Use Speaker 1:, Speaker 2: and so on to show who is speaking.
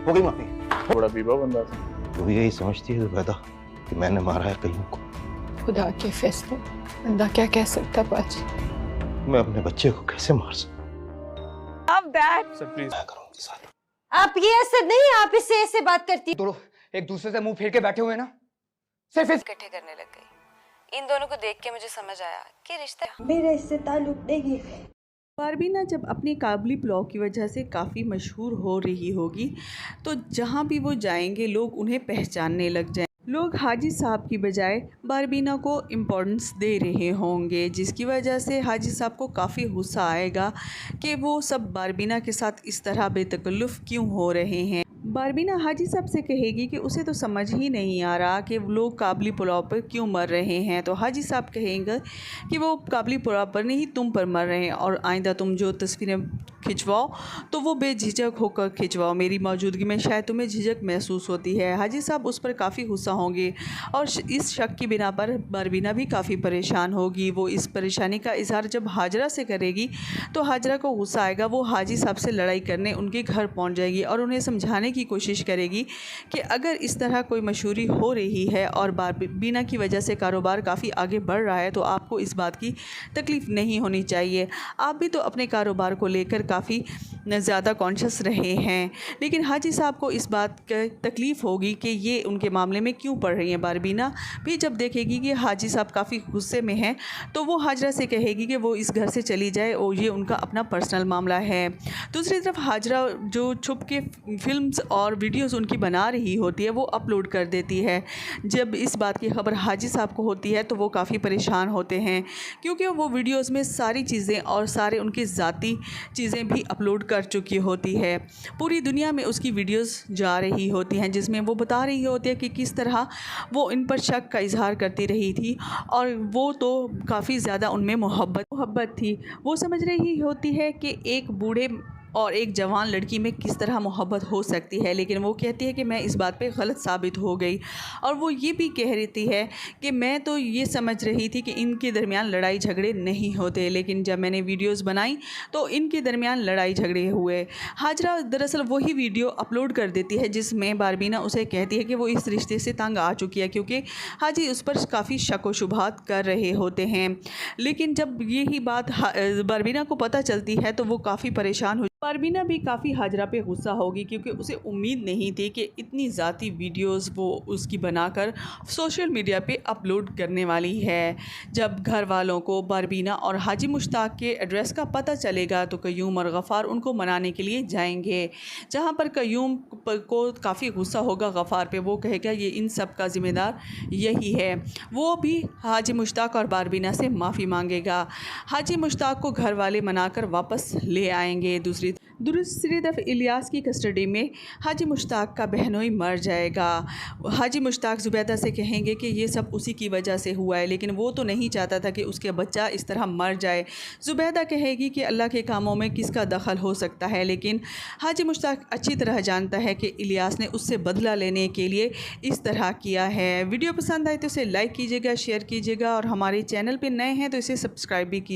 Speaker 1: हो गई माफी?
Speaker 2: बड़ा बीबा बंदा था।
Speaker 1: तू यही समझती है जुबैदा कि मैंने मारा है कईयों को?
Speaker 3: खुदा के फैसले बंदा क्या कह सकता पाजी।
Speaker 1: मैं अपने बच्चे को कैसे मार सकता?
Speaker 4: अब दैट
Speaker 2: सर प्लीज।
Speaker 1: मैं करूंगी साथ।
Speaker 5: आप ये ऐसे नहीं, आप इससे ऐसे बात करती।
Speaker 6: दोनों एक दूसरे से मुंह फेर के बैठे हुए ना, सिर्फ
Speaker 7: इकट्ठे करने लग गई। इन दोनों को देख के मुझे समझ आया कि रिश्ते
Speaker 5: मेरे इससे ताल्लुक नहीं है।
Speaker 4: बारबीना जब अपने काबली पुलाव की वजह से काफ़ी मशहूर हो रही होगी तो जहाँ भी वो जाएंगे लोग उन्हें पहचानने लग जाएं। लोग हाजी साहब की बजाय बारबीना को इम्पोर्टेंस दे रहे होंगे, जिसकी वजह से हाजी साहब को काफ़ी गुस्सा आएगा कि वो सब बारबीना के साथ इस तरह बेतकल्लुफ़ क्यों हो रहे हैं। बारबीना हाजी साहब से कहेगी कि उसे तो समझ ही नहीं आ रहा कि लोग काबली पुलाव पर क्यों मर रहे हैं। तो हाजी साहब कहेंगे कि वो काबली पुलाव पर नहीं तुम पर मर रहे हैं, और आइंदा तुम जो तस्वीरें खिंचवाओ तो वो बेझिझक होकर खिंचवाओ, मेरी मौजूदगी में शायद तुम्हें झिझक महसूस होती है। हाजी साहब उस पर काफ़ी गुस्सा होंगे और इस शक की बिना पर बारबीना भी काफ़ी परेशान होगी। वो इस परेशानी का इजहार जब हाजरा से करेगी तो हाजरा को गुस्सा आएगा। वो हाजी साहब से लड़ाई करने उनके घर पहुंच जाएगी और उन्हें समझाने की कोशिश करेगी कि अगर इस तरह कोई मशहूरी हो रही है और बारबीना की वजह से कारोबार काफ़ी आगे बढ़ रहा है तो आपको इस बात की तकलीफ़ नहीं होनी चाहिए। आप भी तो अपने कारोबार को लेकर काफ़ी ज़्यादा कॉन्शियस रहे हैं, लेकिन हाजी साहब को इस बात की तकलीफ़ होगी कि ये उनके मामले में क्यों पड़ रही हैं। बारबीना भी जब देखेगी कि हाजी साहब काफ़ी गुस्से में हैं तो वो हाजरा से कहेगी कि वो इस घर से चली जाए और ये उनका अपना पर्सनल मामला है। दूसरी तरफ हाजरा जो छुप के फिल्म्स और वीडियोस उनकी बना रही होती है वो अपलोड कर देती है। जब इस बात की खबर हाजी साहब को होती है तो वो काफ़ी परेशान होते हैं, क्योंकि वो वीडियोस में सारी चीज़ें और सारे उनकी ज़ाती चीज़ें भी अपलोड कर चुकी होती है। पूरी दुनिया में उसकी वीडियोस जा रही होती हैं जिसमें वो बता रही होती है कि किस तरह वो इन पर शक का इजहार करती रही थी और वो तो काफ़ी ज़्यादा उनमें मोहब्बत थी। वो समझ रही होती है कि एक बूढ़े और एक जवान लड़की में किस तरह मोहब्बत हो सकती है, लेकिन वो कहती है कि मैं इस बात पे गलत साबित हो गई। और वो ये भी कह रही है कि मैं तो ये समझ रही थी कि इनके दरमियान लड़ाई झगड़े नहीं होते, लेकिन जब मैंने वीडियोस बनाई तो इनके दरमियान लड़ाई झगड़े हुए। हाजरा दरअसल वही वीडियो अपलोड कर देती है जिसमें बारबीना उसे कहती है कि वो इस रिश्ते से तंग आ चुकी है, क्योंकि हाजी उस पर काफ़ी शक व शुबहात कर रहे होते हैं। लेकिन जब यही बात बारबीना को पता चलती है तो वो काफ़ी परेशान हो। बारबीना भी काफ़ी हाजरा पे गुस्सा होगी, क्योंकि उसे उम्मीद नहीं थी कि इतनी ज़ाती वीडियोस वो उसकी बनाकर सोशल मीडिया पे अपलोड करने वाली है। जब घर वालों को बारबीना और हाजी मुश्ताक के एड्रेस का पता चलेगा तो कयूम और गफ़ार उनको मनाने के लिए जाएंगे, जहाँ पर कयूम को काफ़ी गुस्सा होगा गफ़ार पे। वो कहेगा ये इन सब का ज़िम्मेदार यही है। वो भी हाजी मुश्ताक और बारबीना से माफ़ी मांगेगा। हाजी मुश्ताक को घर वाले मनाकर वापस ले आएंगे। दूसरी तरफ इलियास की कस्टडी में हाजी मुश्ताक का बहनोई मर जाएगा। हाजी मुश्ताक ज़ुबैदा से कहेंगे कि ये सब उसी की वजह से हुआ है, लेकिन वो तो नहीं चाहता था कि उसके बच्चा इस तरह मर जाए। ज़ुबैदा कहेगी कि अल्लाह के कामों में किसका दखल हो सकता है, लेकिन हाजी मुश्ताक अच्छी तरह जानता है कि इलियास ने उससे बदला लेने के लिए इस तरह किया है। वीडियो पसंद आए तो इसे लाइक कीजिएगा, शेयर कीजिएगा, और हमारे चैनल पर नए हैं तो इसे सब्सक्राइब भी कीजिए।